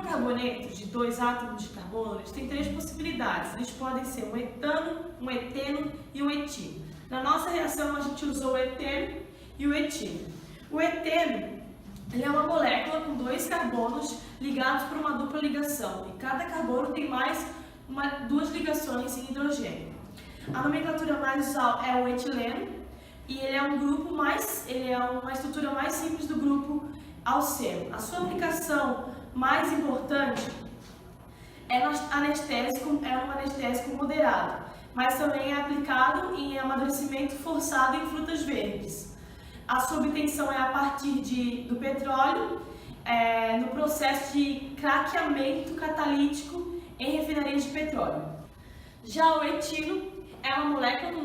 biocarbonetos de 2 átomos de carbono, eles têm 3 possibilidades. Eles podem ser um etano, um eteno e um etino. Na nossa reação, a gente usou o eteno e o etino. O eteno, ele é uma molécula com 2 carbonos ligados por uma dupla ligação. E cada carbono tem mais 2 ligações em hidrogênio. A nomenclatura mais usual é o etileno. E ele é uma estrutura mais simples do grupo alceno. A sua aplicação mais importante é um anestésico moderado, mas também é aplicado em amadurecimento forçado em frutas verdes. A sua obtenção é a partir do petróleo, no processo de craqueamento catalítico em refinarias de petróleo. Já o etino é uma molécula com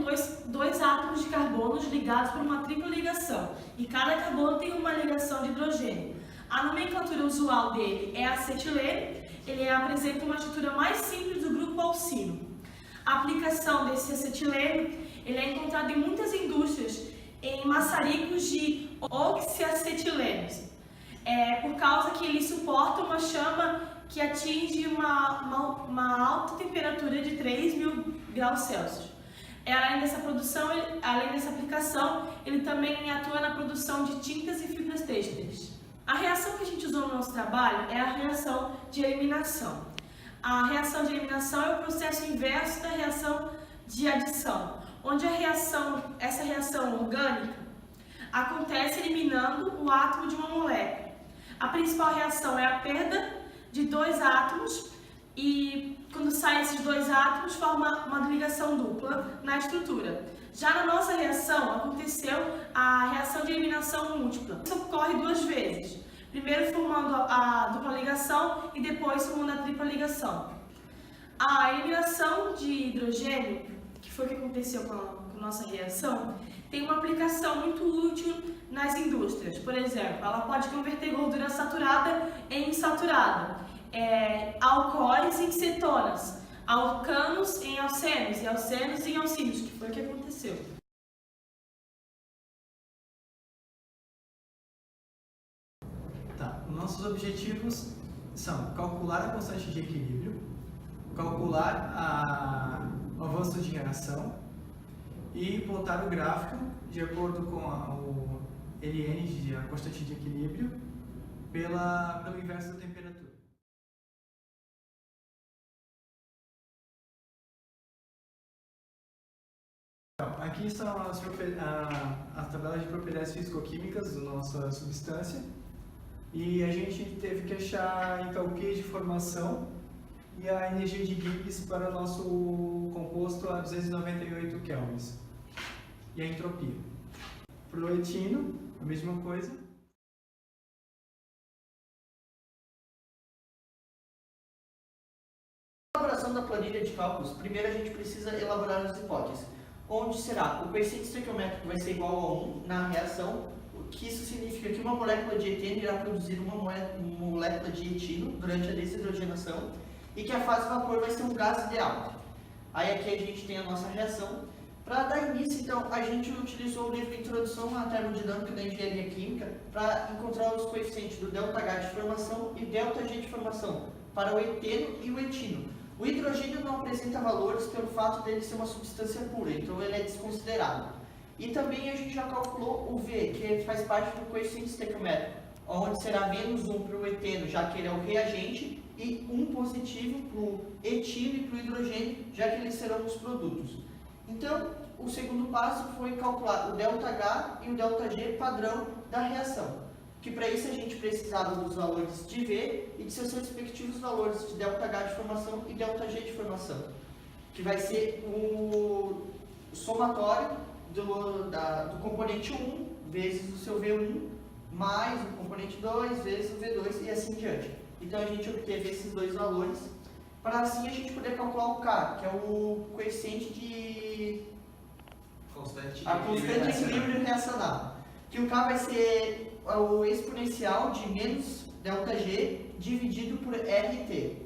dois átomos de carbono ligados por uma tripla ligação, e cada carbono tem uma ligação de hidrogênio. A nomenclatura usual dele é acetileno, ele apresenta uma estrutura mais simples do grupo alcino. A aplicação desse acetileno ele é encontrado em muitas indústrias em maçaricos de oxiacetilenos, por causa que ele suporta uma chama que atinge uma alta temperatura de 3.000 graus Celsius. Além dessa aplicação, ele também atua na produção de tintas e fibras têxteis. A reação que a gente usou no nosso trabalho é a reação de eliminação. A reação de eliminação é o processo inverso da reação de adição, onde essa reação orgânica acontece eliminando o átomo de uma molécula. A principal reação é a perda de 2 átomos e quando saem esses 2 átomos forma uma ligação dupla na estrutura. Já na nossa reação aconteceu a reação de eliminação múltipla. Isso ocorre 2 vezes, primeiro formando a dupla ligação e depois formando a tripla ligação. A eliminação de hidrogênio, que foi o que aconteceu com a nossa reação, tem uma aplicação muito útil nas indústrias. Por exemplo, ela pode converter gordura saturada em insaturada, alcoóis em cetonas, alcanos em alcenos e alcenos em alcínios, que foi o que aconteceu. Tá, nossos objetivos são calcular a constante de equilíbrio, calcular o avanço de reação e plotar o gráfico de acordo com o ln, a constante de equilíbrio, pelo inverso da temperatura. Então, aqui estão as tabelas de propriedades físico-químicas da nossa substância, e a gente teve que achar a entalpia de formação e a energia de Gibbs para o nosso composto a 298 kelvins, e a entropia. Para o etino, a mesma coisa. Na elaboração da planilha de cálculos, primeiro a gente precisa elaborar as hipóteses, onde será o coeficiente estequiométrico vai ser igual a 1 na reação, que isso significa que uma molécula de eteno irá produzir uma molécula de etino durante a desidrogenação e que a fase vapor vai ser um gás ideal. Aí aqui a gente tem a nossa reação. Para dar início, então, a gente utilizou o livro Introdução à Termodinâmica da Engenharia Química para encontrar os coeficientes do ΔH de formação e ΔG de formação para o eteno e o etino. O hidrogênio não apresenta valores pelo fato dele ser uma substância pura, então ele é desconsiderado. E também a gente já calculou o V, que faz parte do coeficiente estequiométrico, onde será -1 para o eteno, já que ele é o reagente, e 1 positivo para o etino e para o hidrogênio, já que eles serão os produtos. Então, o segundo passo foi calcular o ΔH e o ΔG padrão da reação, que para isso a gente precisava dos valores de V e de seus respectivos valores de ΔH de formação e ΔG de formação, que vai ser o somatório do componente 1 vezes o seu V1 mais o componente 2 vezes o V2 e assim em diante. Então a gente obteve esses 2 valores para assim a gente poder calcular o K, que é o coeficiente de constante de equilíbrio reacional, que o K vai ser o exponencial de menos ΔG dividido por RT.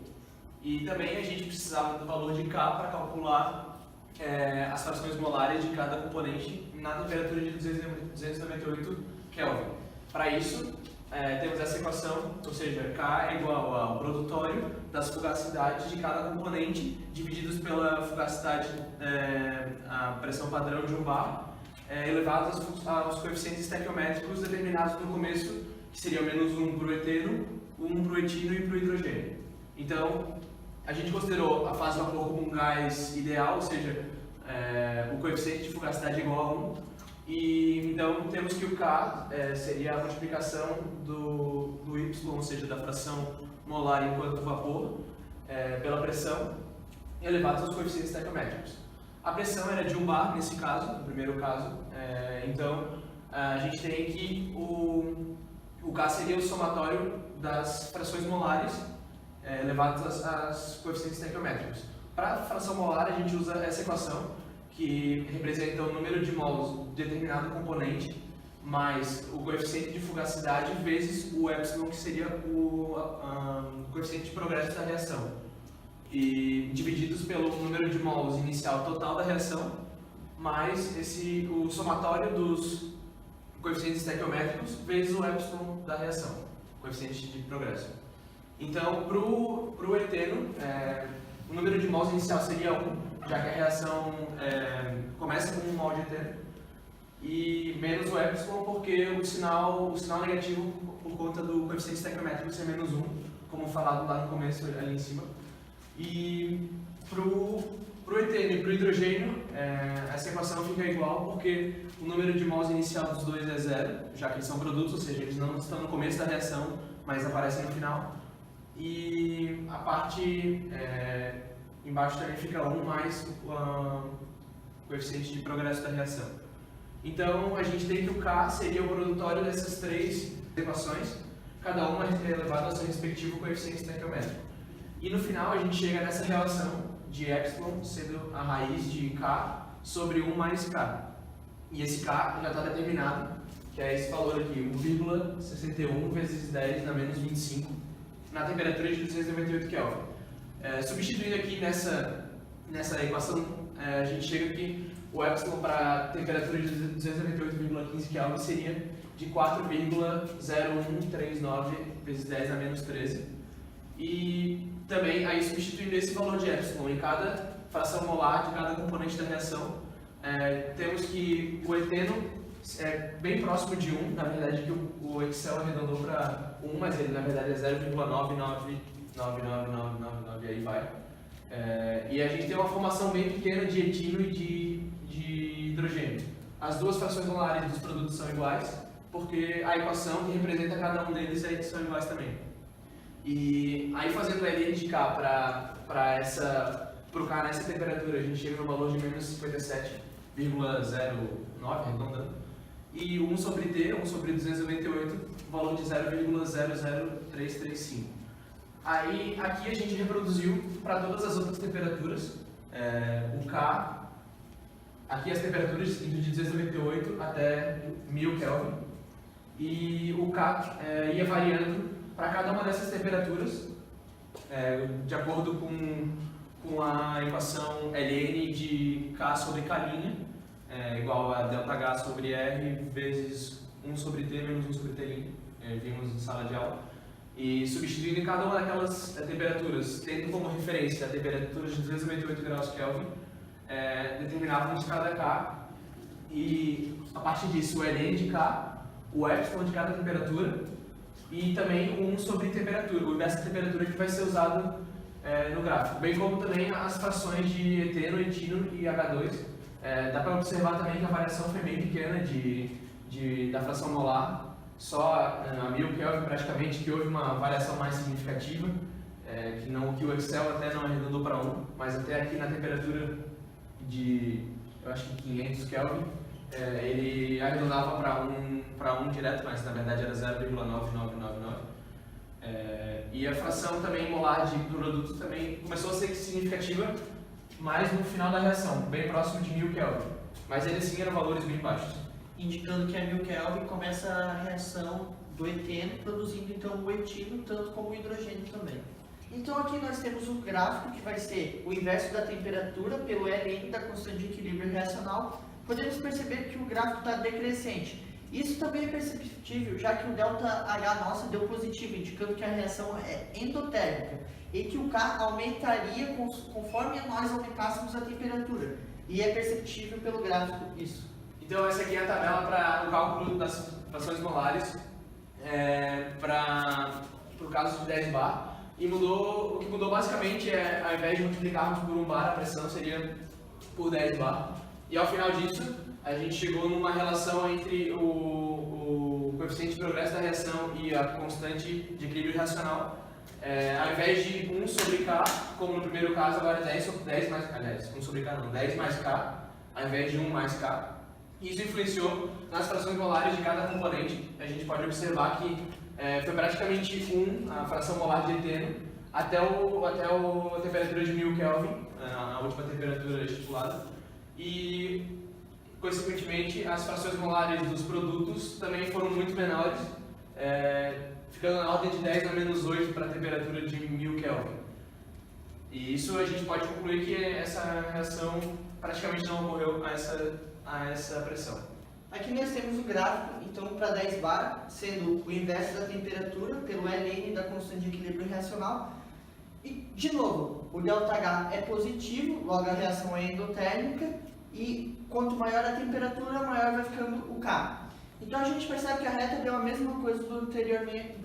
E também a gente precisava do valor de K para calcular as frações molares de cada componente na temperatura de 298 Kelvin. Para isso, temos essa equação, ou seja, K é igual ao produtório das fugacidades de cada componente, divididos pela fugacidade, a pressão padrão de um bar, elevados aos coeficientes estequiométricos determinados no começo, que seriam -1 para o eteno, 1 para o etino e para o hidrogênio. Então, a gente considerou a fase vapor como um gás ideal, ou seja, o coeficiente de fugacidade é igual a 1. E então temos que o K seria a multiplicação do Y, ou seja, da fração molar enquanto vapor, pela pressão, elevados aos coeficientes estequiométricos. A pressão era de 1 bar nesse caso, no primeiro caso, então a gente tem que o K seria o somatório das frações molares elevadas aos coeficientes estequiométricos. Para a fração molar a gente usa essa equação, que representa o número de mols de determinado componente, mais o coeficiente de fugacidade vezes o epsilon, que seria o coeficiente de progresso da reação, e divididos pelo número de mols inicial total da reação, mais o somatório dos coeficientes estequiométricos vezes o epsilon da reação, coeficiente de progresso. Então, para o eteno, o número de mols inicial seria 1, já que a reação começa com 1 mol de eteno, e menos o epsilon, porque o sinal negativo por conta do coeficiente estequiométrico ser -1, como falado lá no começo, ali em cima. E para o eteno e para o hidrogênio, essa equação fica igual, porque o número de mols inicial dos dois é 0, já que eles são produtos, ou seja, eles não estão no começo da reação, mas aparecem no final. E a parte embaixo também fica 1 mais o coeficiente de progresso da reação. Então, a gente tem que o K seria o produtório dessas 3 equações, cada uma elevada ao seu respectivo coeficiente estequiométrico. E no final, a gente chega nessa relação de epsilon sendo a raiz de K sobre 1 mais K. E esse K já está determinado, que é esse valor aqui, 1,61 vezes 10 na menos 25, na temperatura de 298 Kelvin. Substituindo aqui nessa equação, a gente chega que o epsilon para a temperatura de 298,15 Kelvin seria de 4,0139 vezes 10 a menos 13. E também, aí substituindo esse valor de epsilon em cada fração molar de cada componente da reação, temos que o eteno é bem próximo de 1, na verdade que o Excel arredondou para 1, mas ele na verdade é 0,99999 e aí vai. E a gente tem uma formação bem pequena de etino e de hidrogênio. As duas frações molares dos produtos são iguais, porque a equação que representa cada um deles são iguais também. E aí fazendo LN de K para o K nessa temperatura, a gente chega no valor de menos 57,09, arredondando. E 1 sobre T, 1 sobre 298, valor de 0,00335. Aí, aqui a gente reproduziu para todas as outras temperaturas, o K, aqui as temperaturas indo de 298 até 1000 Kelvin, e o K ia variando para cada uma dessas temperaturas, de acordo com a equação Ln de K sobre K', igual a ΔH sobre R vezes 1 sobre T menos 1 sobre T', vimos em sala de aula. E substituindo em cada uma daquelas temperaturas, tendo como referência a temperatura de 298 graus Kelvin, determinávamos cada K, e a partir disso o Ln de K, o epsilon de cada temperatura, e também o 1 sobre temperatura, o dessa temperatura que vai ser usado no gráfico, bem como também as frações de eteno, etino e H2. Dá para observar também que a variação foi bem pequena da fração molar, só a 1000 Kelvin praticamente que houve uma variação mais significativa, que o Excel até não arredondou para 1, mas até aqui na temperatura de, eu acho que 500 Kelvin, ele arredondava para 1 direto, mas na verdade era 0,9999. E a fração também molar de produto também começou a ser significativa, mas no final da reação, bem próximo de 1000 Kelvin, mas ainda assim eram valores bem baixos. Indicando que a 1000 Kelvin começa a reação do eteno, produzindo então o etilo, tanto como o hidrogênio também. Então aqui nós temos um gráfico que vai ser o inverso da temperatura pelo Ln da constante de equilíbrio reacional. Podemos perceber que o gráfico está decrescente. Isso também é perceptível, já que o ΔH nossa deu positivo, indicando que a reação é endotérmica e que o K aumentaria conforme nós aumentássemos a temperatura. E é perceptível pelo gráfico isso. Então essa aqui é a tabela para o cálculo das frações molares para o caso de 10 bar. E o que mudou basicamente é, ao invés de multiplicarmos por 1 bar, a pressão seria por 10 bar. E ao final disso, a gente chegou numa relação entre o coeficiente de progresso da reação e a constante de equilíbrio reacional. Ao invés de 1 sobre K, como no primeiro caso, agora é 10 mais K, aliás, 1 sobre K não, 10 mais K, ao invés de 1 mais K. Isso influenciou nas frações molares de cada componente. A gente pode observar que foi praticamente 1 a fração molar de eteno até a temperatura de 1000 Kelvin, a última temperatura estipulada. E, consequentemente, as frações molares dos produtos também foram muito menores, ficando na ordem de 10 a menos 8 para a temperatura de 1000 Kelvin. E isso a gente pode concluir que essa reação praticamente não ocorreu a essa pressão. Aqui nós temos o gráfico, então para 10 bar, sendo o inverso da temperatura pelo Ln da constante de equilíbrio reacional. E, de novo, o ΔH é positivo, logo a reação é endotérmica, e quanto maior a temperatura, maior vai ficando o K. Então a gente percebe que a reta deu a mesma coisa do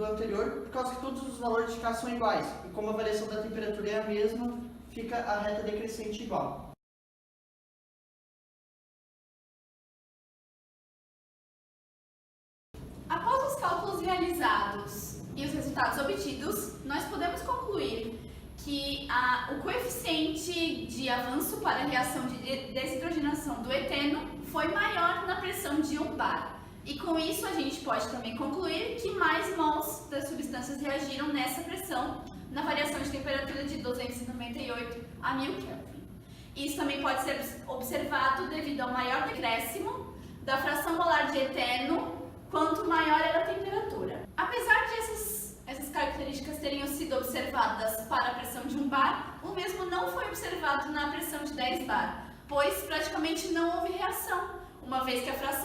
anterior, por causa que todos os valores de K são iguais. E como a variação da temperatura é a mesma, fica a reta decrescente igual. Após os cálculos realizados e os resultados obtidos, nós podemos concluir que o coeficiente de avanço para a reação de desidrogenação do eteno foi maior na pressão de 1 bar. E com isso a gente pode também concluir que mais mols das substâncias reagiram nessa pressão, na variação de temperatura de 298 a 1000 Kelvin. Isso também pode ser observado devido ao maior decréscimo da fração molar de eteno quanto maior era a temperatura. Apesar de essas características terem sido observadas para a pressão de 1 bar, o mesmo não foi observado na pressão de 10 bar, pois praticamente não houve reação, uma vez que a fração